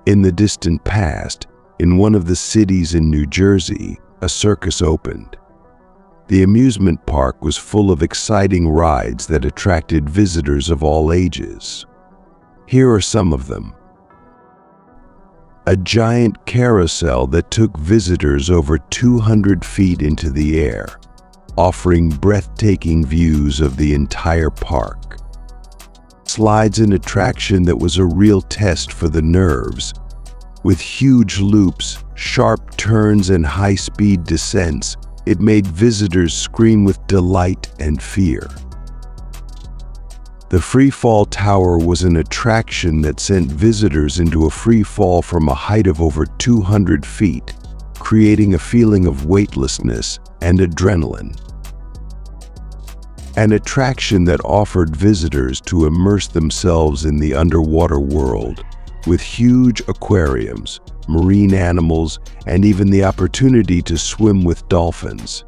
In the distant past, in one of the cities in New Jersey, a circus opened. The amusement park was full of exciting rides that attracted visitors of all ages. Here are some of them. A giant carousel that took visitors over 200 feet into the air, offering breathtaking views of the entire park. Slides, an attraction that was a real test for the nerves. With huge loops, sharp turns, and high-speed descents, it made visitors scream with delight and fear. The free fall tower was an attraction that sent visitors into a free fall from a height of over 200 feet, creating a feeling of weightlessness and adrenaline. An attraction that offered visitors to immerse themselves in the underwater world, with huge aquariums, marine animals, and even the opportunity to swim with dolphins.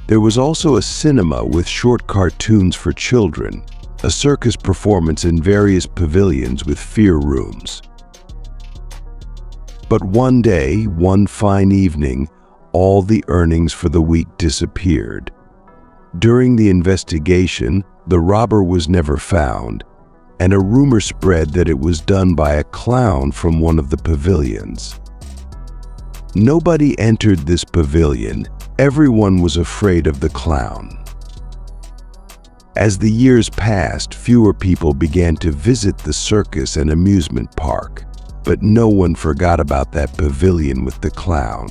There was also a cinema with short cartoons for children, a circus performance in various pavilions with fear rooms. But one day, one fine evening, all the earnings for the week disappeared. During the investigation, the robber was never found, and a rumor spread that it was done by a clown from one of the pavilions. Nobody entered this pavilion. Everyone was afraid of the clown. As the years passed, fewer people began to visit the circus and amusement park, but no one forgot about that pavilion with the clown.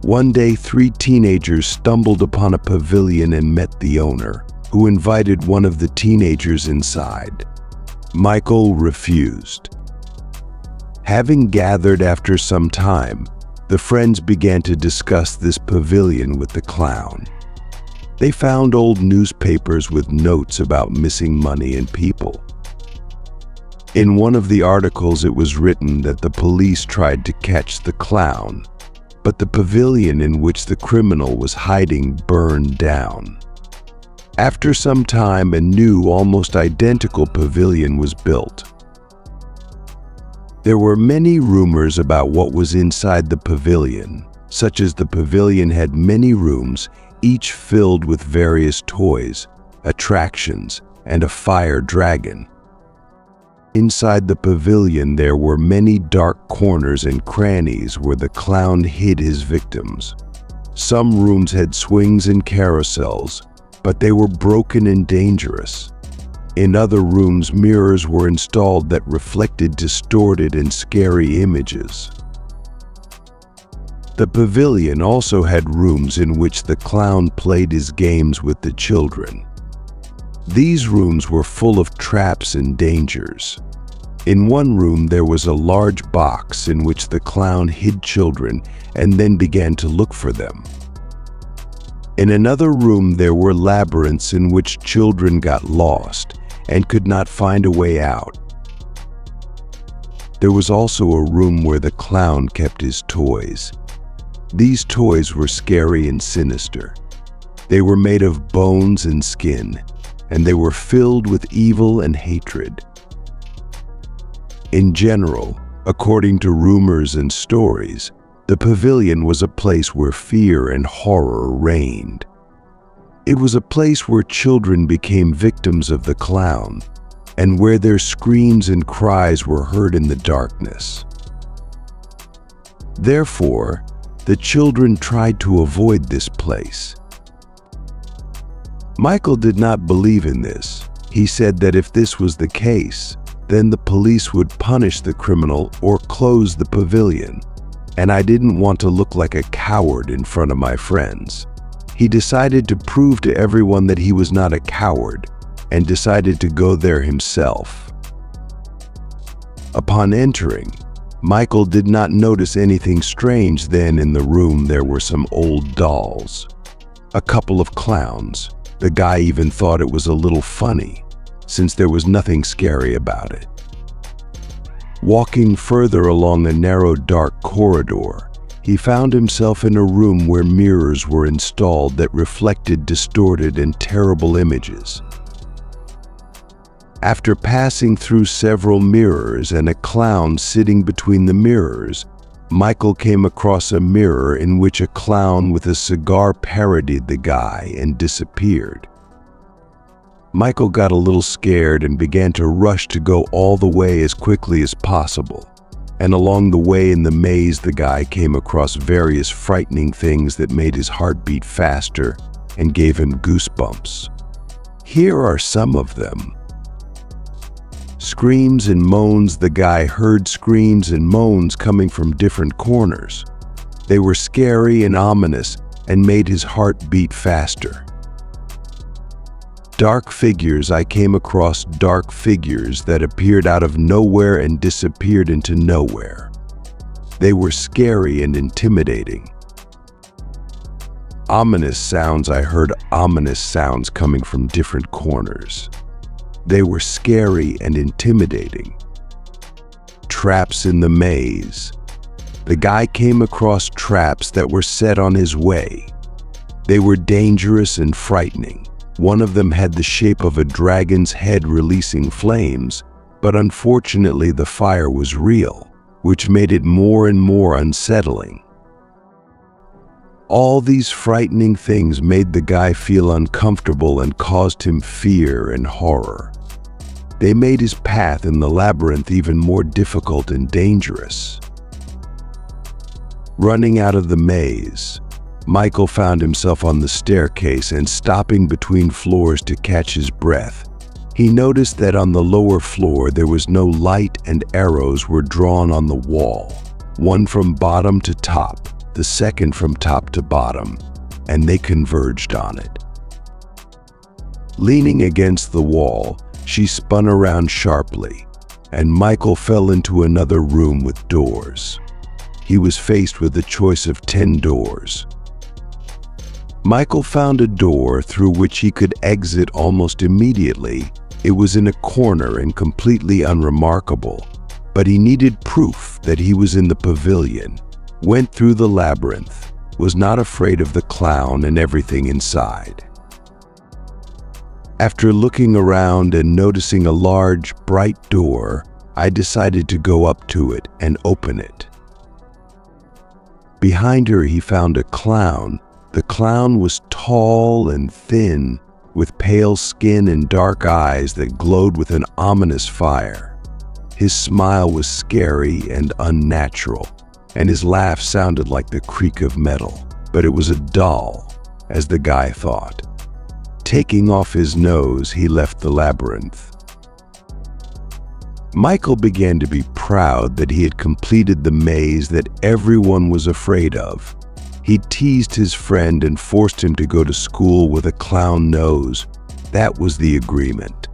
One day, 3 teenagers stumbled upon a pavilion and met the owner, who invited one of the teenagers inside. Michael refused. Having gathered after some time, the friends began to discuss this pavilion with the clown. They found old newspapers with notes about missing money and people. In one of the articles, it was written that the police tried to catch the clown, but the pavilion in which the criminal was hiding burned down. After some time, a new, almost identical pavilion was built. There were many rumors about what was inside the pavilion, such as the pavilion had many rooms, each filled with various toys, attractions, and a fire dragon. Inside the pavilion, there were many dark corners and crannies where the clown hid his victims. Some rooms had swings and carousels, but they were broken and dangerous. In other rooms, mirrors were installed that reflected distorted and scary images. The pavilion also had rooms in which the clown played his games with the children. These rooms were full of traps and dangers. In one room, there was a large box in which the clown hid children and then began to look for them. In another room, there were labyrinths in which children got lost and could not find a way out. There was also a room where the clown kept his toys. These toys were scary and sinister. They were made of bones and skin, and they were filled with evil and hatred. In general, according to rumors and stories, the pavilion was a place where fear and horror reigned. It was a place where children became victims of the clown, and where their screams and cries were heard in the darkness. Therefore, the children tried to avoid this place. Michael did not believe in this. He said that if this was the case, then the police would punish the criminal or close the pavilion, and I didn't want to look like a coward in front of my friends. He decided to prove to everyone that he was not a coward and decided to go there himself. Upon entering, Michael did not notice anything strange. Then in the room there were some old dolls, a couple of clowns. The guy even thought it was a little funny, since there was nothing scary about it. Walking further along a narrow, dark corridor, he found himself in a room where mirrors were installed that reflected distorted and terrible images. After passing through several mirrors and a clown sitting between the mirrors, Michael came across a mirror in which a clown with a cigar parodied the guy and disappeared. Michael got a little scared and began to rush to go all the way as quickly as possible. And along the way in the maze, the guy came across various frightening things that made his heart beat faster and gave him goosebumps. Here are some of them. Screams and moans. The guy heard screams and moans coming from different corners. They were scary and ominous and made his heart beat faster. Dark figures. I came across dark figures that appeared out of nowhere and disappeared into nowhere. They were scary and intimidating. Ominous sounds. I heard ominous sounds coming from different corners. They were scary and intimidating. Traps in the maze. The guy came across traps that were set on his way. They were dangerous and frightening. One of them had the shape of a dragon's head releasing flames, but unfortunately the fire was real, which made it more and more unsettling. All these frightening things made the guy feel uncomfortable and caused him fear and horror. They made his path in the labyrinth even more difficult and dangerous. Running out of the maze, Michael found himself on the staircase and stopping between floors to catch his breath. He noticed that on the lower floor there was no light and arrows were drawn on the wall, one from bottom to top, the second from top to bottom, and they converged on it. Leaning against the wall, she spun around sharply, and Michael fell into another room with doors. He was faced with a choice of 10 doors. Michael found a door through which he could exit almost immediately. It was in a corner and completely unremarkable, but he needed proof that he was in the pavilion. Went through the labyrinth, was not afraid of the clown and everything inside. After looking around and noticing a large, bright door, I decided to go up to it and open it. Behind her, he found a clown. The clown was tall and thin, with pale skin and dark eyes that glowed with an ominous fire. His smile was scary and unnatural, and his laugh sounded like the creak of metal, but it was a doll, as the guy thought. Taking off his nose, he left the labyrinth. Michael began to be proud that he had completed the maze that everyone was afraid of. He teased his friend and forced him to go to school with a clown nose. That was the agreement.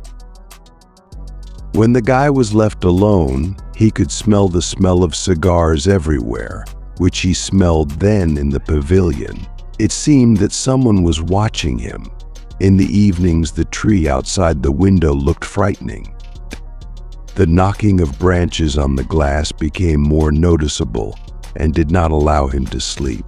When the guy was left alone, he could smell the smell of cigars everywhere, which he smelled then in the pavilion. It seemed that someone was watching him. In the evenings, the tree outside the window looked frightening. The knocking of branches on the glass became more noticeable and did not allow him to sleep.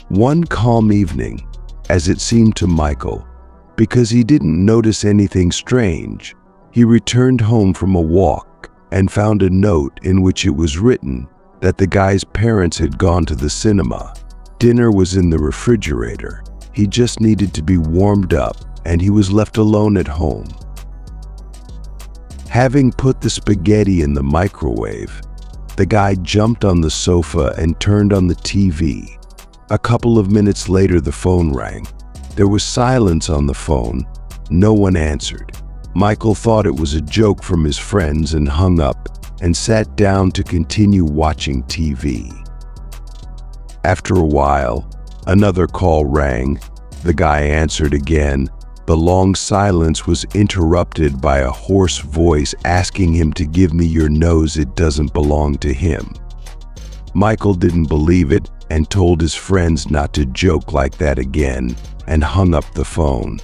One calm evening, as it seemed to Michael, because he didn't notice anything strange, he returned home from a walk and found a note in which it was written that the guy's parents had gone to the cinema. Dinner was in the refrigerator. He just needed to be warmed up, and he was left alone at home. Having put the spaghetti in the microwave, the guy jumped on the sofa and turned on the TV. A couple of minutes later, the phone rang. There was silence on the phone. No one answered. Michael thought it was a joke from his friends and hung up and sat down to continue watching TV. After a while, another call rang. The guy answered again. The long silence was interrupted by a hoarse voice asking him to give me your nose, it doesn't belong to him. Michael didn't believe it and told his friends not to joke like that again and hung up the phone.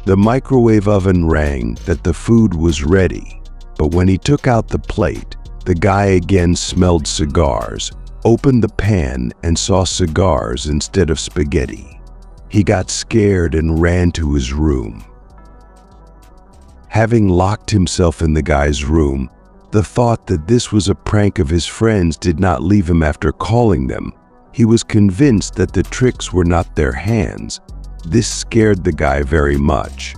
The microwave oven rang that the food was ready, but when he took out the plate, the guy again smelled cigars, opened the pan and saw cigars instead of spaghetti. He got scared and ran to his room. Having locked himself in the guy's room, the thought that this was a prank of his friends did not leave him after calling them. He was convinced that the tricks were not their hands. This scared the guy very much.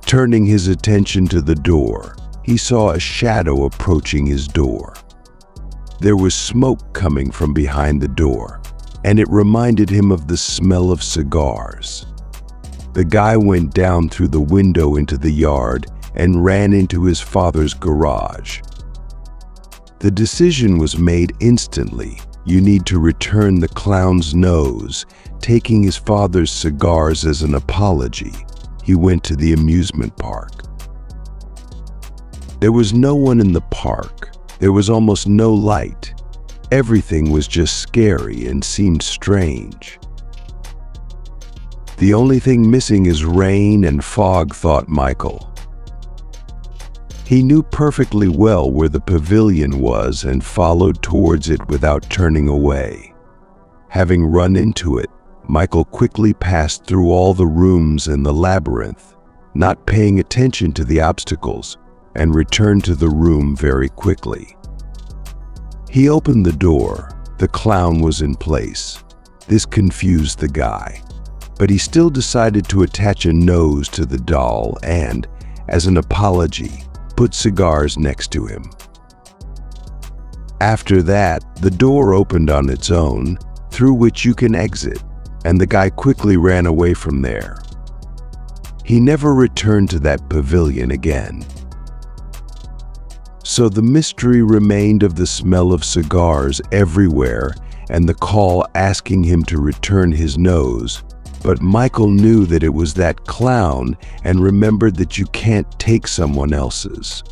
Turning his attention to the door, he saw a shadow approaching his door. There was smoke coming from behind the door, and it reminded him of the smell of cigars. The guy went down through the window into the yard and ran into his father's garage. The decision was made instantly. You need to return the clown's nose, taking his father's cigars as an apology. He went to the amusement park. There was no one in the park. There was almost no light. Everything was just scary and seemed strange. The only thing missing is rain and fog, thought Michael. He knew perfectly well where the pavilion was and followed towards it without turning away. Having run into it, Michael quickly passed through all the rooms in the labyrinth, not paying attention to the obstacles, and returned to the room very quickly. He opened the door. The clown was in place. This confused the guy, but he still decided to attach a nose to the doll and, as an apology, put cigars next to him. After that, the door opened on its own, through which you can exit, and the guy quickly ran away from there. He never returned to that pavilion again. So the mystery remained of the smell of cigars everywhere and the call asking him to return his nose. But Michael knew that it was that clown and remembered that you can't take someone else's.